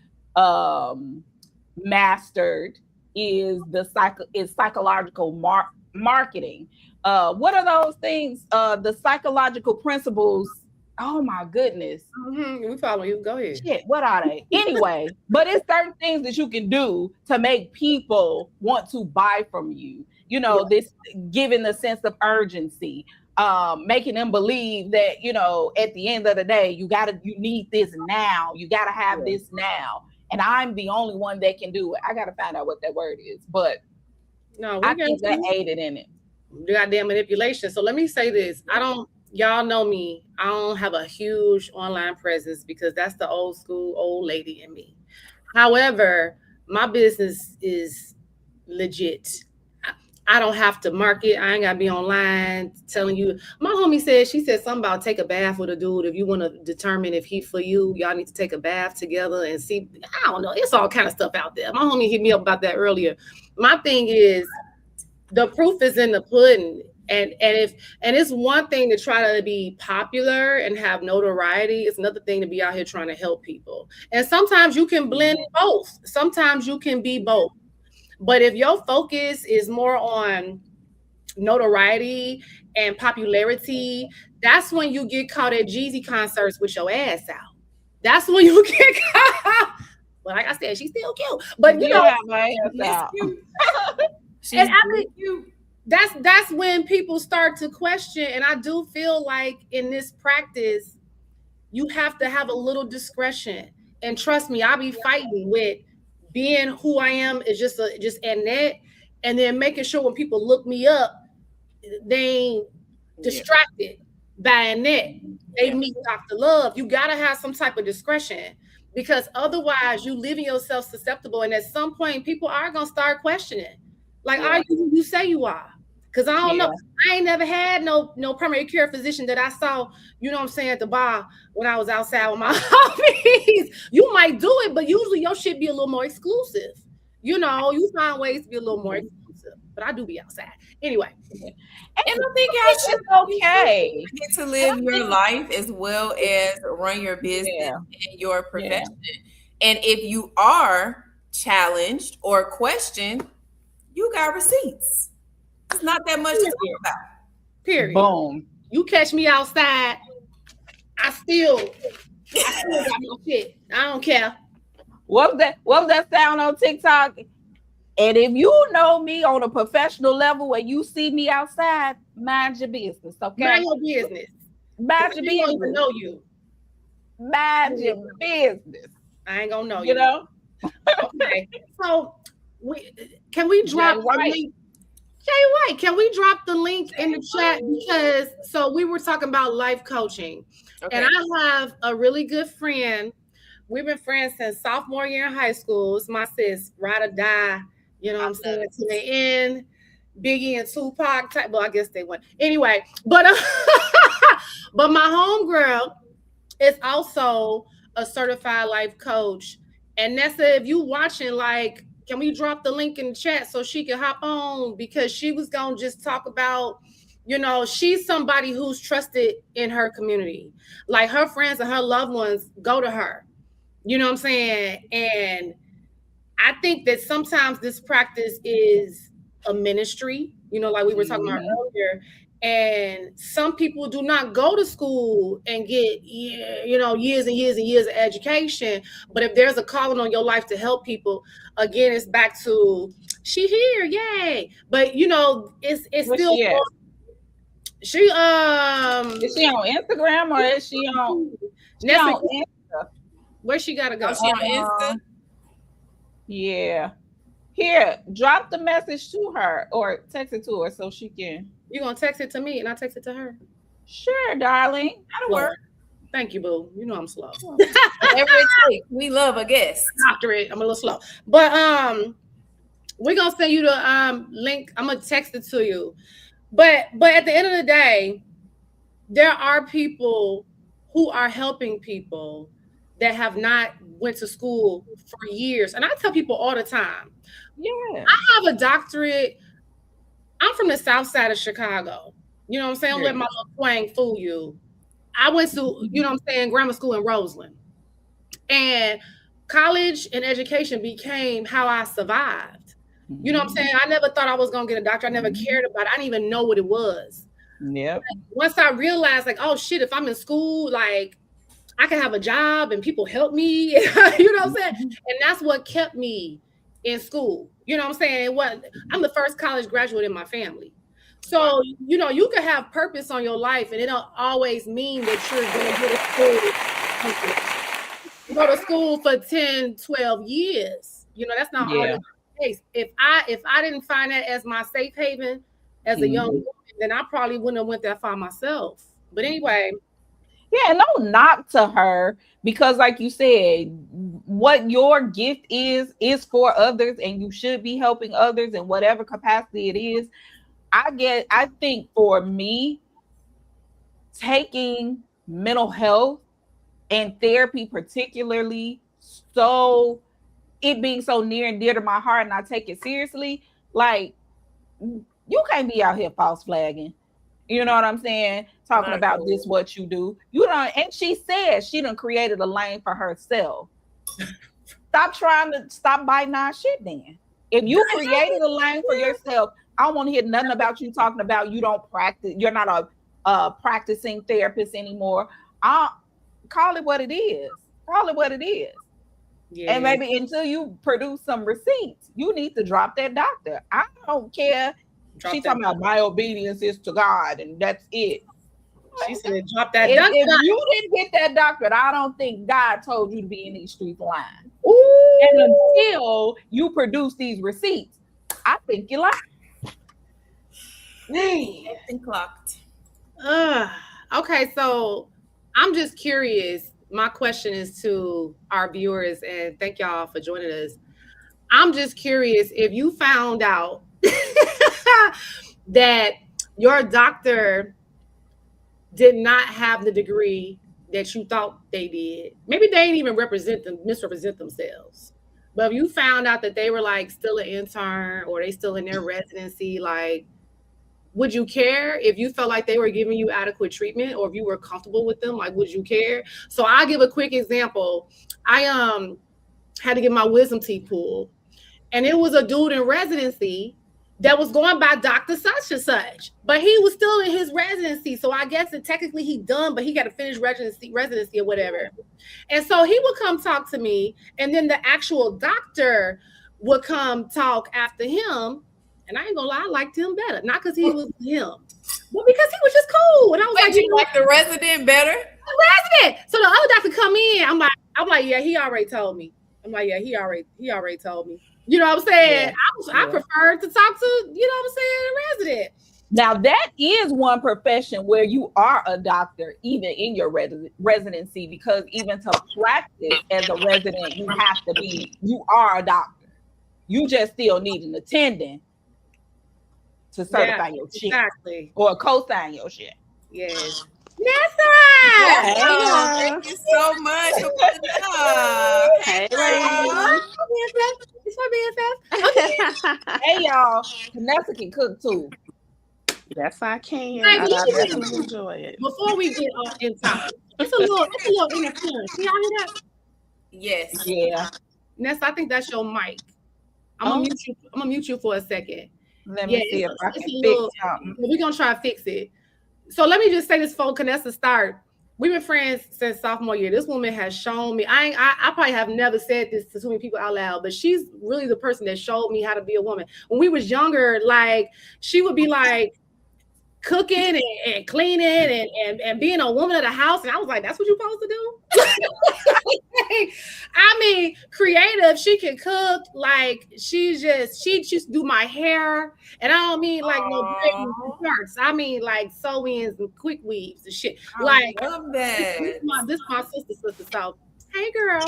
[SPEAKER 1] mastered is psychological marketing. What are those things? The psychological principles. Oh my goodness.
[SPEAKER 3] We follow you. Go ahead.
[SPEAKER 1] Shit, what are they? Anyway, but it's certain things that you can do to make people want to buy from you. This giving the sense of urgency, making them believe that, at the end of the day, you need this now. You got to have this now. And I'm the only one that can do it. I got to find out what that word is, but
[SPEAKER 3] no,
[SPEAKER 1] I think that aided in it.
[SPEAKER 3] Goddamn manipulation. So let me say this. Y'all know me. I don't have a huge online presence because that's the old school old lady in me. However, my business is legit. I don't have to market. I ain't got to be online telling you. My homie she said something about take a bath with a dude. If you want to determine if he for you, y'all need to take a bath together and see. I don't know. It's all kind of stuff out there. My homie hit me up about that earlier. My thing is the proof is in the pudding. And it's one thing to try to be popular and have notoriety. It's another thing to be out here trying to help people. And sometimes you can blend both. Sometimes you can be both. But if your focus is more on notoriety and popularity, that's when you get caught at Jeezy concerts with your ass out. That's when you get caught. Well, like I said, she's still cute. But
[SPEAKER 1] my ass out.
[SPEAKER 3] And I think that's when people start to question. And I do feel like in this practice, you have to have a little discretion. And trust me, I'll be fighting with being who I am is just Annette, and then making sure when people look me up, they ain't distracted by Annette. They meet Dr. Love. You gotta have some type of discretion because otherwise you leaving yourself susceptible. And at some point, people are gonna start questioning. Like, are you who you say you are? Because I don't know. I ain't never had no primary care physician that I saw, you know what I'm saying, at the bar when I was outside with my hobbies. You might do it, but usually your shit be a little more exclusive. You find ways to be a little more exclusive. but I do be outside anyway.
[SPEAKER 1] And
[SPEAKER 2] And I think
[SPEAKER 1] I
[SPEAKER 2] y'all
[SPEAKER 1] think
[SPEAKER 2] should
[SPEAKER 1] it's
[SPEAKER 2] be free
[SPEAKER 1] okay.
[SPEAKER 2] to get to
[SPEAKER 1] And I
[SPEAKER 2] live your
[SPEAKER 1] think,
[SPEAKER 2] life as well as run your business
[SPEAKER 1] yeah,
[SPEAKER 2] and your
[SPEAKER 1] yeah.
[SPEAKER 2] profession. And if you are challenged or questioned, you got receipts. It's not that much to talk
[SPEAKER 3] Period.
[SPEAKER 2] about.
[SPEAKER 3] Period.
[SPEAKER 1] Boom.
[SPEAKER 3] You catch me outside, I still, I still got my shit. I don't care.
[SPEAKER 1] What was that sound on TikTok? And if you know me on a professional level and you see me outside, mind your business,
[SPEAKER 3] Mind
[SPEAKER 1] okay?
[SPEAKER 3] your business. Cause
[SPEAKER 1] Mind
[SPEAKER 3] I
[SPEAKER 1] your
[SPEAKER 3] ain't gonna even
[SPEAKER 1] business.
[SPEAKER 3] know you.
[SPEAKER 1] Mind your business.
[SPEAKER 3] I ain't gonna know
[SPEAKER 1] You
[SPEAKER 3] you.
[SPEAKER 1] know?
[SPEAKER 3] Okay. So we can we
[SPEAKER 1] Jay
[SPEAKER 3] drop the
[SPEAKER 1] White.
[SPEAKER 3] link? Jay White, can we drop the link in the chat? Because so we were talking about life coaching. And
[SPEAKER 2] Okay.
[SPEAKER 3] I have a really good friend. We've been friends since sophomore year in high school. It's my sis, ride or die. You know what
[SPEAKER 2] I
[SPEAKER 3] I'm
[SPEAKER 2] love
[SPEAKER 3] saying? To
[SPEAKER 2] it.
[SPEAKER 3] the end. Biggie and Tupac type. Well, I guess they went. Anyway, but but my homegirl is also a certified life coach. And Nessa, if you watching, like, can we drop the link in the chat so she can hop on? Because she was gonna just talk about, she's somebody who's trusted in her community. Like her friends and her loved ones go to her. You know what I'm saying? And I think that sometimes this practice is a ministry, like we were talking about
[SPEAKER 1] Mhm.
[SPEAKER 3] earlier. And some people do not go to school and get, years and years and years of education. But if there's a calling on your life to help people, again, it's back to she here, yay. But it's
[SPEAKER 1] Where's
[SPEAKER 3] still
[SPEAKER 1] she at?
[SPEAKER 3] she
[SPEAKER 1] Is she on Instagram or is she on she
[SPEAKER 3] Nessa,
[SPEAKER 1] on Insta?
[SPEAKER 3] where she gotta
[SPEAKER 2] Oh,
[SPEAKER 3] go?
[SPEAKER 2] she on Insta?
[SPEAKER 1] Yeah. Here, drop the message to her or text it to her so she can.
[SPEAKER 3] You gonna text it to me and I text it to her?
[SPEAKER 1] Sure, darling.
[SPEAKER 2] That'll
[SPEAKER 3] Slow.
[SPEAKER 2] work.
[SPEAKER 3] Thank you, boo. You know I'm slow.
[SPEAKER 2] Whatever it takes. We love a guest.
[SPEAKER 3] Doctorate. I'm a little slow. But we're gonna send you the link. I'm gonna text it to you. But at the end of the day, there are people who are helping people that have not went to school for years. And I tell people all the time,
[SPEAKER 1] Yeah.
[SPEAKER 3] I have a doctorate. I'm from the south side of Chicago. You know what I'm saying? Don't let my
[SPEAKER 1] Period.
[SPEAKER 3] little twang fool you. I went to, what I'm saying, grammar school in Roseland. And college and education became how I survived. You know what I'm saying? I never thought I was gonna get a doctor. I never cared about it. I didn't even know what it was.
[SPEAKER 1] Yep.
[SPEAKER 3] Once I realized, like, oh shit, if I'm in school, like I can have a job and people help me. You know what I'm saying? And that's what kept me in school. You know what I'm saying? I'm the first college graduate in my family. So, you can have purpose on your life, and it don't always mean that you're gonna go to school for 10, 12 years. That's not always
[SPEAKER 1] Yeah.
[SPEAKER 3] the case. If I didn't find that as my safe haven as a young
[SPEAKER 1] Mhm.
[SPEAKER 3] woman, then I probably wouldn't have went that far myself. But anyway,
[SPEAKER 1] Yeah, and no knock to her because, like you said, what your gift is for others, and you should be helping others in whatever capacity it is. I think for me, taking mental health and therapy, particularly, so it being so near and dear to my heart, and I take it seriously, like you can't be out here false flagging. You know what I'm saying? Talking
[SPEAKER 2] Not at
[SPEAKER 1] about this,
[SPEAKER 2] all.
[SPEAKER 1] what you do. You know, and she said she done created a lane for herself. Stop trying to stop biting our shit then. If you created a lane for yourself, I don't want to hear nothing about you talking about you don't practice, you're not a practicing therapist anymore. I call it what it is. Call it what it is. And
[SPEAKER 3] yeah,
[SPEAKER 1] maybe until you produce some receipts, you need to drop that doctor. I don't care. She
[SPEAKER 3] drop that.
[SPEAKER 1] talking about my obedience is to God and that's it.
[SPEAKER 3] She said, drop that
[SPEAKER 1] If,
[SPEAKER 3] dunk.
[SPEAKER 1] if you didn't get that doctorate, I don't think God told you to be in these streets lying. And
[SPEAKER 3] Ooh.
[SPEAKER 1] until you produce these receipts, I think you're lying.
[SPEAKER 3] Man.
[SPEAKER 2] And clocked.
[SPEAKER 3] Uh, okay, so I'm just curious. My question is to our viewers, and thank y'all for joining us. I'm just curious if you found out that your doctor did not have the degree that you thought they did. Maybe they didn't even misrepresent themselves. But if you found out that they were like still an intern or they still in their residency, like, would you care if you felt like they were giving you adequate treatment, or if you were comfortable with them? Like, would you care? So I'll give a quick example. I had to get my wisdom teeth pulled, and it was a dude in residency that was going by Dr. Such and such, but he was still in his residency. So I guess that technically he done, but he got to finish residency or whatever. And so he would come talk to me, and then the actual doctor would come talk after him. And I ain't gonna lie, I liked him better. Not because he was him, but because he was just cool. And I was
[SPEAKER 2] Wait,
[SPEAKER 3] like,
[SPEAKER 2] you like the resident better?
[SPEAKER 3] resident. So the other doctor come in. I'm like, yeah, he already told me. I'm like, yeah, he already told me. You know what I'm saying? I prefer to talk to, you know what I'm saying, a resident.
[SPEAKER 1] Now that is one profession where you are a doctor, even in your residency, because even to practice as a resident, you are a doctor. You just still need an attendant to certify your shit.
[SPEAKER 3] Exactly.
[SPEAKER 1] Or co-sign your shit.
[SPEAKER 3] Yes.
[SPEAKER 2] Yes,
[SPEAKER 3] Nessa!
[SPEAKER 2] thank you so much for putting up.
[SPEAKER 4] Hey, ladies.
[SPEAKER 3] It's my BFF.
[SPEAKER 1] Hey y'all, Vanessa can cook too.
[SPEAKER 4] Yes, I can.
[SPEAKER 3] Hey,
[SPEAKER 4] I
[SPEAKER 3] listen.
[SPEAKER 4] definitely enjoy it.
[SPEAKER 3] Before we get on in topic, it's a little interference. Can y'all hear that?
[SPEAKER 2] Yes.
[SPEAKER 1] Yeah.
[SPEAKER 3] Nessa, I think that's your mic. I'm gonna mute you for a second.
[SPEAKER 1] Let me see if I can fix something.
[SPEAKER 3] We're gonna try to fix it. So let me just say this for Canessa start. We've been friends since sophomore year. This woman has shown me. I probably have never said this to too many people out loud, but she's really the person that showed me how to be a woman. When we was younger, like she would be like cooking and cleaning and being a woman of the house, and I was like, that's what you're supposed to do. I mean, creative. She can cook. Like she just do my hair, and I don't mean like no parts. I mean like sew-ins and quick weaves and shit.
[SPEAKER 2] I love that.
[SPEAKER 3] This my sister. So hey, girl.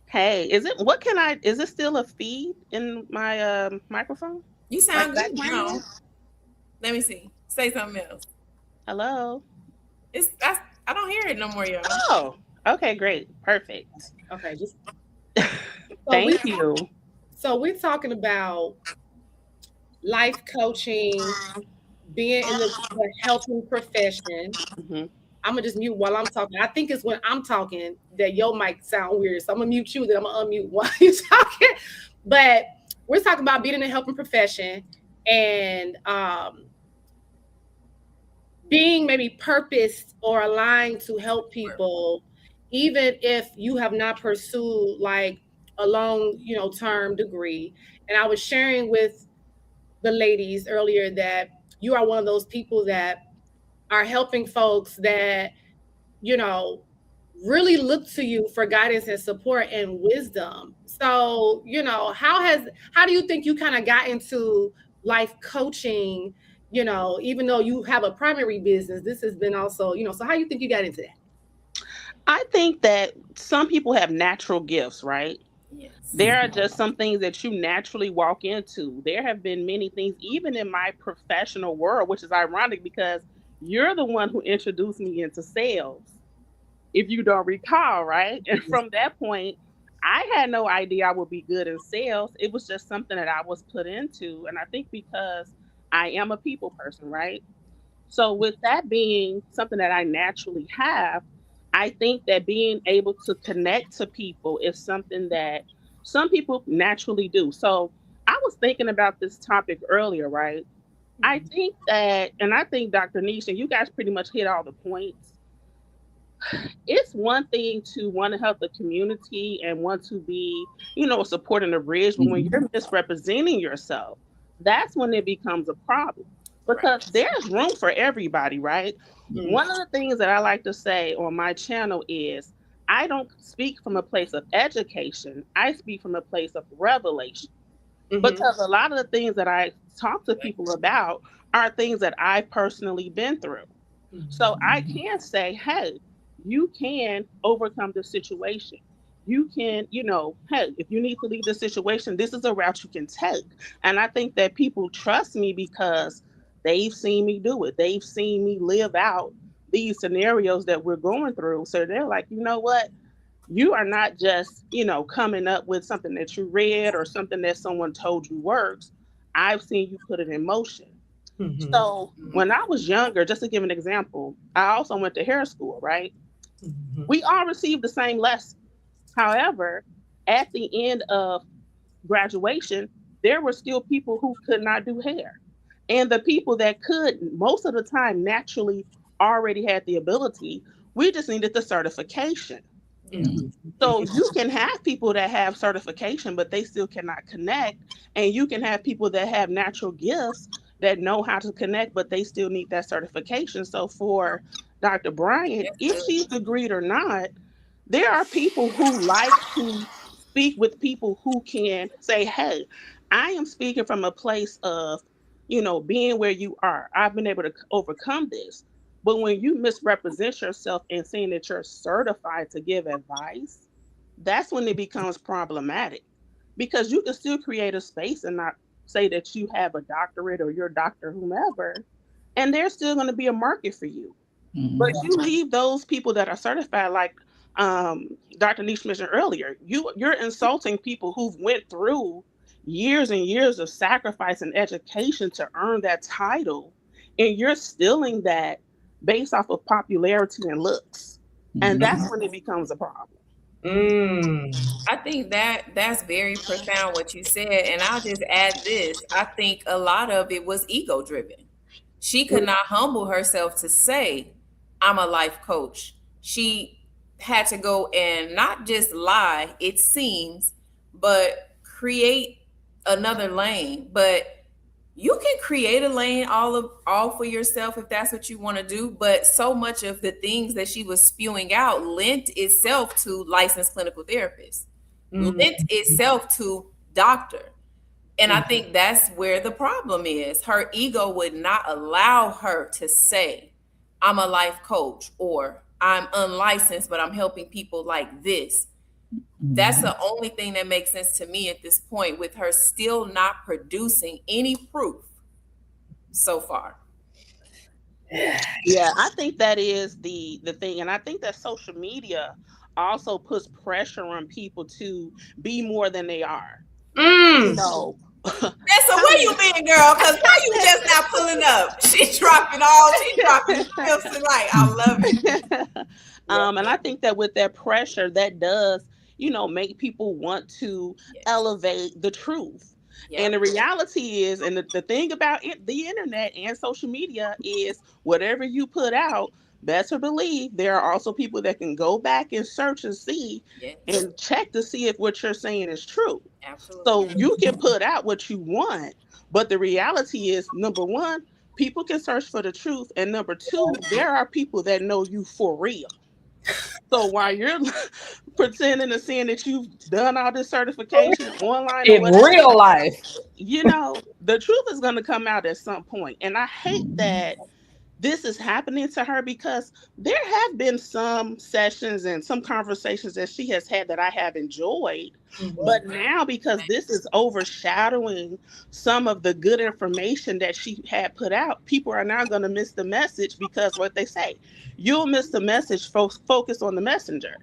[SPEAKER 4] Hey, is it still a feed in my microphone?
[SPEAKER 2] You sound good now. Let me see. Say something else.
[SPEAKER 4] Hello.
[SPEAKER 2] I don't hear it no more, y'all.
[SPEAKER 4] Oh, okay, great. Perfect.
[SPEAKER 3] Okay, just
[SPEAKER 4] thank you.
[SPEAKER 3] So we're talking about life coaching, being in the helping profession.
[SPEAKER 4] Mm-hmm.
[SPEAKER 3] I'm gonna just mute while I'm talking. I think it's when I'm talking that your mic sound weird. So I'm gonna mute you, then I'm gonna unmute while you're talking. But we're talking about being in the helping profession and being maybe purposed or aligned to help people, even if you have not pursued like a long, term degree. And I was sharing with the ladies earlier that you are one of those people that are helping folks that, really look to you for guidance and support and wisdom. So, how do you think you kind of got into life coaching, even though you have a primary business? This has been also, so how do you think you got into that?
[SPEAKER 4] I think that some people have natural gifts, right?
[SPEAKER 2] Yes.
[SPEAKER 4] There are just some things that you naturally walk into. There have been many things, even in my professional world, which is ironic because you're the one who introduced me into sales, if you don't recall, right? And from that point, I had no idea I would be good in sales. It was just something that I was put into. And I think because I am a people person, right? So with that being something that I naturally have, I think that being able to connect to people is something that some people naturally do. So I was thinking about this topic earlier, right? I think that, and I think Dr. Nisha, you guys pretty much hit all the points. It's one thing to want to help the community and want to be, a support and a bridge, but when you're misrepresenting yourself, that's when it becomes a problem. Because there's room for everybody, right? Mm-hmm. One of the things that I like to say on my channel is I don't speak from a place of education. I speak from a place of revelation. Mm-hmm. Because a lot of the things that I talk to people about are things that I've personally been through. Mm-hmm. So I can say, hey, you can overcome the situation. You can, hey, if you need to leave the situation, this is a route you can take. And I think that people trust me because they've seen me do it. They've seen me live out these scenarios that we're going through. So they're like, you know what? You are not just, coming up with something that you read or something that someone told you works. I've seen you put it in motion.
[SPEAKER 5] Mhm.
[SPEAKER 4] So when I was younger, just to give an example, I also went to hair school, right?
[SPEAKER 5] Mhm.
[SPEAKER 4] We all received the same lesson. However, at the end of graduation, there were still people who could not do hair. And the people that could, most of the time, naturally already had the ability. We just needed the certification.
[SPEAKER 5] Yeah.
[SPEAKER 1] Mhm.
[SPEAKER 4] So you can have people that have certification, but they still cannot connect. And you can have people that have natural gifts that know how to connect, but they still need that certification. So for Dr. Bryant,
[SPEAKER 2] That's
[SPEAKER 4] if
[SPEAKER 2] good.
[SPEAKER 4] she's agreed or not, there are people who like to speak with people who can say, hey, I am speaking from a place of, being where you are. I've been able to overcome this. But when you misrepresent yourself and saying that you're certified to give advice, that's when it becomes problematic because you can still create a space and not say that you have a doctorate or you're Dr. whomever, and there's still going to be a market for you. But
[SPEAKER 1] Mhm.
[SPEAKER 4] you leave those people that are certified, like Dr. Niche mentioned earlier, you're insulting people who've went through years and years of sacrifice and education to earn that title, and you're stealing that based off of popularity and looks, and that's
[SPEAKER 1] Mhm.
[SPEAKER 4] when it becomes a problem.
[SPEAKER 5] Mm.
[SPEAKER 2] I think that's very profound what you said, and I'll just add this. I think a lot of it was ego driven. She could not humble herself to say, I'm a life coach. She had to go and not just lie, it seems, but create another lane. But you can create a lane all for yourself if that's what you want to do, but so much of the things that she was spewing out lent itself to licensed clinical therapist,
[SPEAKER 5] Mm.
[SPEAKER 2] lent itself to doctor. And I
[SPEAKER 5] Mm.
[SPEAKER 2] think that's where the problem is. Her ego would not allow her to say, I'm a life coach, or I'm unlicensed, but I'm helping people like this. That's
[SPEAKER 1] Mhm.
[SPEAKER 2] the only thing that makes sense to me at this point, with her still not producing any proof so far.
[SPEAKER 4] Yeah, I think that is the thing, and I think that social media also puts pressure on people to be more than they are. You
[SPEAKER 5] Mm.
[SPEAKER 4] know,
[SPEAKER 2] Nessa,
[SPEAKER 4] how
[SPEAKER 2] where you
[SPEAKER 4] many?
[SPEAKER 2] been, girl? Because why you just not pulling up? She dropping gems tonight. I love it. Yep,
[SPEAKER 4] And I
[SPEAKER 2] yep,
[SPEAKER 4] think that with that pressure, that does, make people want to
[SPEAKER 2] yes,
[SPEAKER 4] elevate the truth. And
[SPEAKER 2] yep,
[SPEAKER 4] the reality is, and the thing about the internet and social media is, whatever you put out, better believe there are also people that can go back and search and see
[SPEAKER 2] yes,
[SPEAKER 4] and check to see if what you're saying is true.
[SPEAKER 2] absolutely.
[SPEAKER 4] So you can put out what you want, but the reality is, number one, people can search for the truth, and number two, there are people that know you for real. So while you're pretending to saying that you've done all this certification online or
[SPEAKER 1] In
[SPEAKER 4] whatever,
[SPEAKER 1] real life.
[SPEAKER 4] the truth is going to come out at some point. And I hate that this is happening to her because there have been some sessions and some conversations that she has had that I have enjoyed.
[SPEAKER 5] Mhm.
[SPEAKER 4] But now, because this is overshadowing some of the good information that she had put out, people are now going to miss the message because what they say, you'll miss the message, folks, focus on the messenger.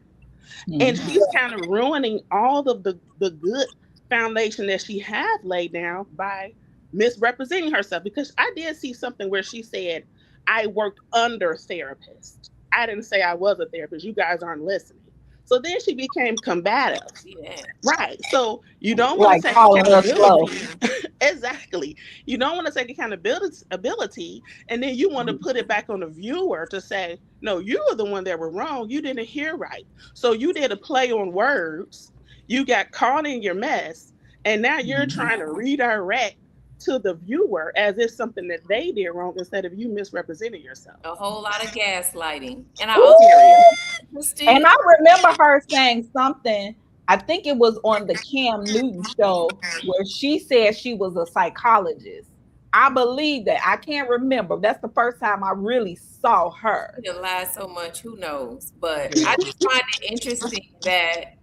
[SPEAKER 4] And
[SPEAKER 1] Mhm.
[SPEAKER 4] she's kind of ruining all of the good foundation that she had laid down by misrepresenting herself. Because I did see something where she said, I worked under therapists. I didn't say I was a therapist. You guys aren't listening. So then she became combative.
[SPEAKER 2] See that?
[SPEAKER 4] Right. So you don't want to
[SPEAKER 1] Like
[SPEAKER 4] take
[SPEAKER 1] calling her slow.
[SPEAKER 4] accountability. Exactly. You don't want to take accountability, and then you want to put it back on the viewer to say, no, you were the one that were wrong. You didn't hear right. So you did a play on words. You got caught in your mess, and now you're
[SPEAKER 1] Mhm.
[SPEAKER 4] trying to redirect to the viewer as if something that they did wrong instead of you misrepresenting yourself.
[SPEAKER 2] A whole lot of gaslighting. And I also,
[SPEAKER 1] Ooh.
[SPEAKER 4] Period.
[SPEAKER 1] And
[SPEAKER 2] Christina,
[SPEAKER 1] I remember her saying something, I think it was on the Cam Newton show, where she said she was a psychologist. I believe that. I can't remember. That's the first time I really saw her.
[SPEAKER 2] she done lied so much, who knows? But I just find it interesting that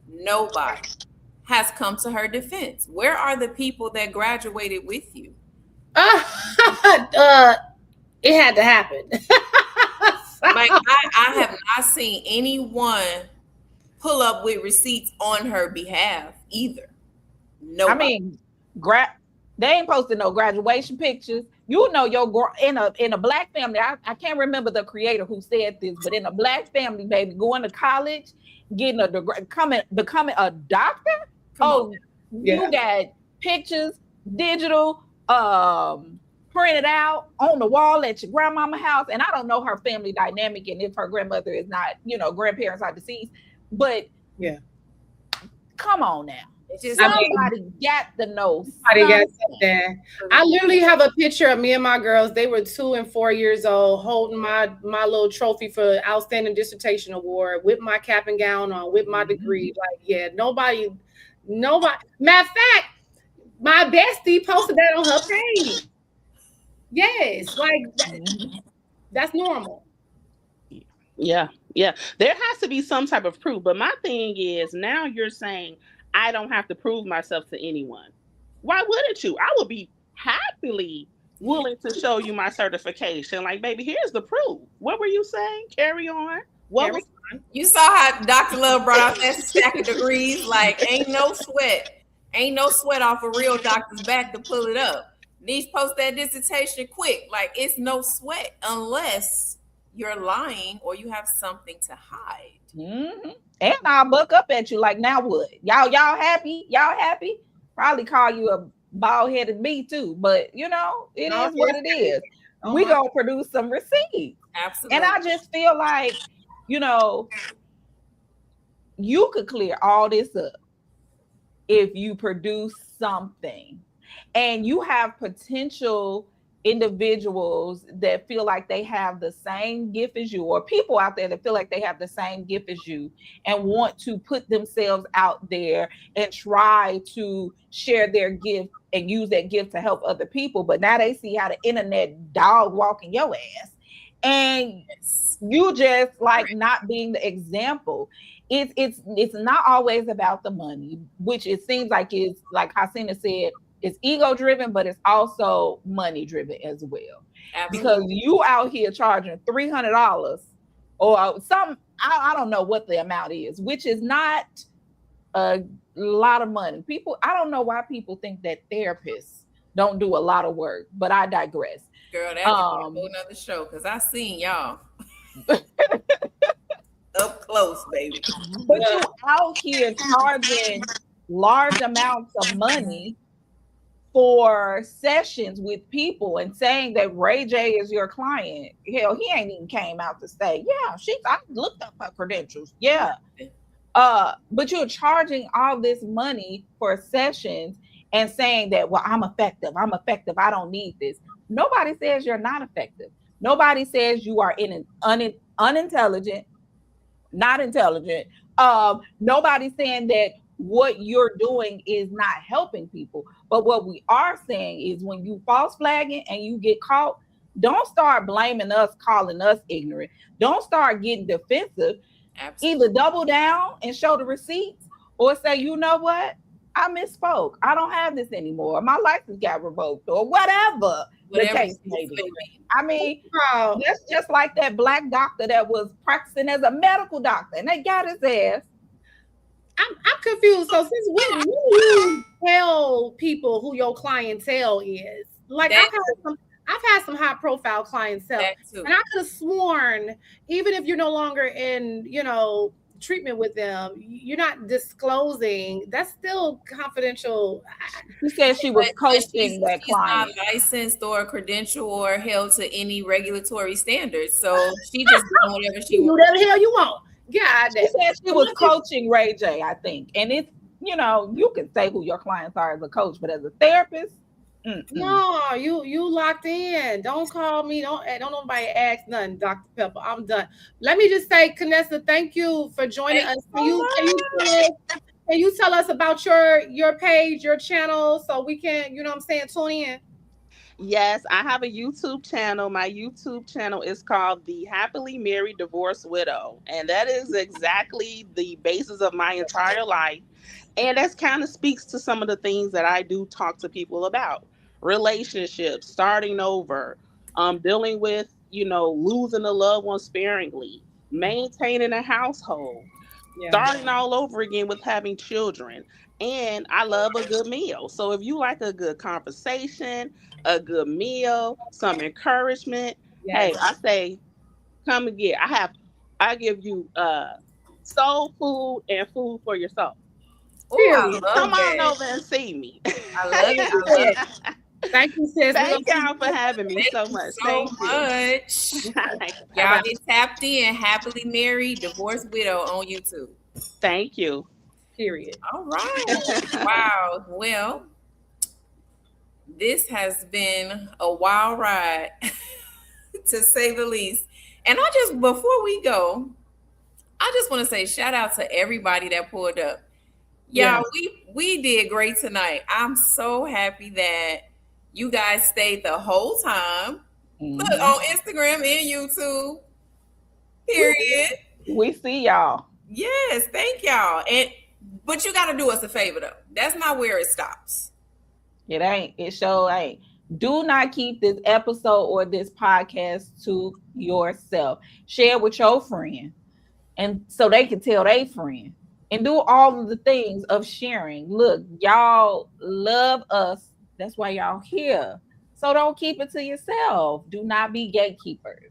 [SPEAKER 2] nobody has come to her defense. Where are the people that graduated with you?
[SPEAKER 3] uh, it had to happen.
[SPEAKER 2] Like I have not seen anyone pull up with receipts on her behalf either.
[SPEAKER 1] I
[SPEAKER 2] Nobody.
[SPEAKER 1] mean, they ain't posting no graduation pictures. You know, in a black family. I can't remember the creator who said this, but in a black family, baby, going to college, getting a degree, becoming a doctor.
[SPEAKER 2] Come on.
[SPEAKER 1] Oh,
[SPEAKER 3] Yeah.
[SPEAKER 1] you got pictures, digital, printed out on the wall at your grandmama house. And I don't know her family dynamic and if her grandmother is not, grandparents are deceased, but
[SPEAKER 3] Yeah.
[SPEAKER 1] come on now.
[SPEAKER 2] It's just,
[SPEAKER 3] I mean,
[SPEAKER 1] Somebody got to know
[SPEAKER 3] I got
[SPEAKER 1] something.
[SPEAKER 3] something. I literally have a picture of me and my girls. They were 2 and 4 years old, holding my little trophy for outstanding dissertation award with my cap and gown on, with my degree. Like, yeah, nobody. Matter of fact, my bestie posted that on her page. Yes, like that's normal.
[SPEAKER 4] Yeah, yeah. There has to be some type of proof. But my thing is, now you're saying I don't have to prove myself to anyone. Why wouldn't you? I would be happily willing to show you my certification. Like, baby, here's the proof. What were you saying? Carry on. What was
[SPEAKER 2] you saw how Dr. Love brought out that stack of degrees. Like, ain't no sweat. Ain't no sweat off a real doctor's back to pull it up. Needs post that dissertation quick. Like, it's no sweat unless you're lying or you have something to hide.
[SPEAKER 1] Mm-hmm. And I'll buck up at you like, now what? Y'all happy? Y'all happy? Probably call you a bald headed bee too, but it is what it is. We gonna produce some receipts.
[SPEAKER 2] Absolutely.
[SPEAKER 1] And I just feel like, you could clear all this up if you produce something, and you have potential individuals that feel like they have the same gift as you, or people out there that feel like they have the same gift as you and want to put themselves out there and try to share their gift and use that gift to help other people. But now they see how the internet dog walking your ass, and you just like not being the example. It's not always about the money, which it seems like is, like Hasina said, it's ego driven, but it's also money driven as well.
[SPEAKER 2] Absolutely.
[SPEAKER 1] Because you out here charging $300 or some, I don't know what the amount is, which is not a lot of money. I don't know why people think that therapists don't do a lot of work, but I digress.
[SPEAKER 2] Girl, that's another show because I seen y'all up close, baby.
[SPEAKER 1] But you out here charging large amounts of money for sessions with people and saying that Ray J is your client. Hell, he ain't even came out to say, yeah, I looked up her credentials. Yeah. But you're charging all this money for sessions and saying that, well, I'm effective. I don't need this. Nobody says you're not effective. Nobody says you are unintelligent, not intelligent. Nobody's saying that what you're doing is not helping people. But what we are saying is when you false flagging and you get caught, don't start blaming us, calling us ignorant. Don't start getting defensive. Absolutely. Either double down and show the receipts or say, you know what? I misspoke. I don't have this anymore. My license got revoked or whatever the case may be. I mean, that's just like that black doctor that was practicing as a medical doctor and they got his ass.
[SPEAKER 3] I'm confused. So since when do you tell people who your clientele is? Like I've had some high profile clientele, and I could have sworn even if you're no longer in treatment with them, you're not disclosing. That's still confidential.
[SPEAKER 1] She said she was coaching that client.
[SPEAKER 2] She's not licensed or credential or held to any regulatory standards, so she just doing whatever she
[SPEAKER 3] wants. Whatever the hell you want. God,
[SPEAKER 1] she said she was coaching Ray J, I think. And it's, you can say who your clients are as a coach, but as a therapist,
[SPEAKER 3] no, you locked in. Don't call me. Don't nobody ask nothing, Dr. Pepper. I'm done. Let me just say, Canessa, thank you for joining us. Can you tell us about your page, your channel, so we can, tune in?
[SPEAKER 4] Yes, I have a YouTube channel. My YouTube channel is called The Happily Married Divorced Widow. And that is exactly the basis of my entire life. And that kind of speaks to some of the things that I do talk to people about. Relationships, starting over, dealing with, losing a loved one sparingly, maintaining a household,
[SPEAKER 1] Yeah.
[SPEAKER 4] starting all over again with having children. And I love a good meal. So if you like a good conversation, a good meal, some encouragement,
[SPEAKER 1] Yes.
[SPEAKER 4] hey, I say come and get. I give you soul food and food for your soul.
[SPEAKER 2] Oh, I
[SPEAKER 3] Period.
[SPEAKER 4] Come
[SPEAKER 2] love
[SPEAKER 4] on
[SPEAKER 2] that.
[SPEAKER 4] over and see me.
[SPEAKER 2] I love it. I love
[SPEAKER 3] Period.
[SPEAKER 2] it.
[SPEAKER 3] Thank you, sis. We're gonna
[SPEAKER 4] Thank
[SPEAKER 3] see
[SPEAKER 4] y'all for
[SPEAKER 3] you.
[SPEAKER 4] having me
[SPEAKER 2] Thank
[SPEAKER 4] so
[SPEAKER 2] you
[SPEAKER 4] much.
[SPEAKER 2] so
[SPEAKER 4] Thank you.
[SPEAKER 2] much.
[SPEAKER 3] All
[SPEAKER 2] Y'all
[SPEAKER 3] right.
[SPEAKER 2] get tapped in. Happily married, divorced widow on YouTube.
[SPEAKER 4] Thank you.
[SPEAKER 3] Period.
[SPEAKER 2] All right. Wow. Well, this has been a wild ride, to say the least. And I just, before we go, I just want to say shout out to everybody that pulled up.
[SPEAKER 3] Yeah.
[SPEAKER 2] Y'all, we did great tonight. I'm so happy that you guys stayed the whole time. Look,
[SPEAKER 1] Mhm.
[SPEAKER 2] on Instagram and YouTube. Period.
[SPEAKER 1] We see y'all.
[SPEAKER 2] Yes, thank y'all. And but you got to do us a favor though. That's not where it stops.
[SPEAKER 1] It ain't. It sure ain't. Do not keep this episode or this podcast to yourself. Share with your friend, and so they can tell their friend. And do all of the things of sharing. Look, y'all love us. That's why y'all here. So don't keep it to yourself. Do not be gatekeepers.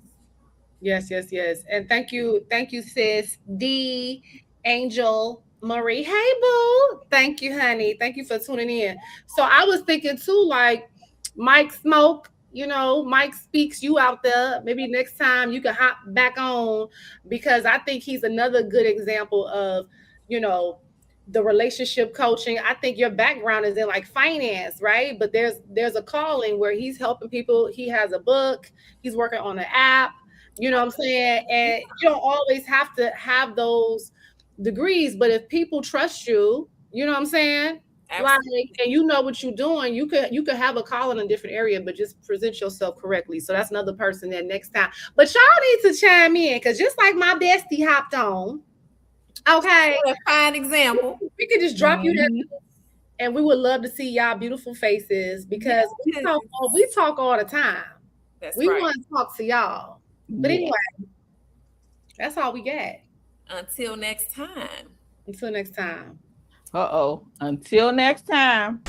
[SPEAKER 3] Yes, yes, yes. And thank you, sis. D Angel Marie. Hey boo. Thank you, honey. Thank you for tuning in. So I was thinking too, like Mike Smoke, Mike speaks you out there. Maybe next time you can hop back on because I think he's another good example of, you know, the relationship coaching. I think your background is in like finance, right? But there's a calling where he's helping people. He has a book, he's working on an app, you know what I'm saying? And you don't always have to have those degrees, but if people trust you, you know what I'm saying? Like,
[SPEAKER 2] Absolutely.
[SPEAKER 3] and you know what you're doing, you could have a call in a different area, but just present yourself correctly. So that's another person that next time. But y'all need to chime in because just like my bestie hopped on, okay,
[SPEAKER 2] What a fine example.
[SPEAKER 3] we could just drop you that,
[SPEAKER 1] Mhm.
[SPEAKER 3] and we would love to see y'all beautiful faces because
[SPEAKER 2] Yes.
[SPEAKER 3] we talk all the time.
[SPEAKER 2] That's
[SPEAKER 3] We
[SPEAKER 2] right.
[SPEAKER 3] want to talk to y'all. But
[SPEAKER 1] Yeah.
[SPEAKER 3] anyway, that's all we got.
[SPEAKER 2] Until next time.
[SPEAKER 3] Until next time.
[SPEAKER 1] Uh oh. Until next time.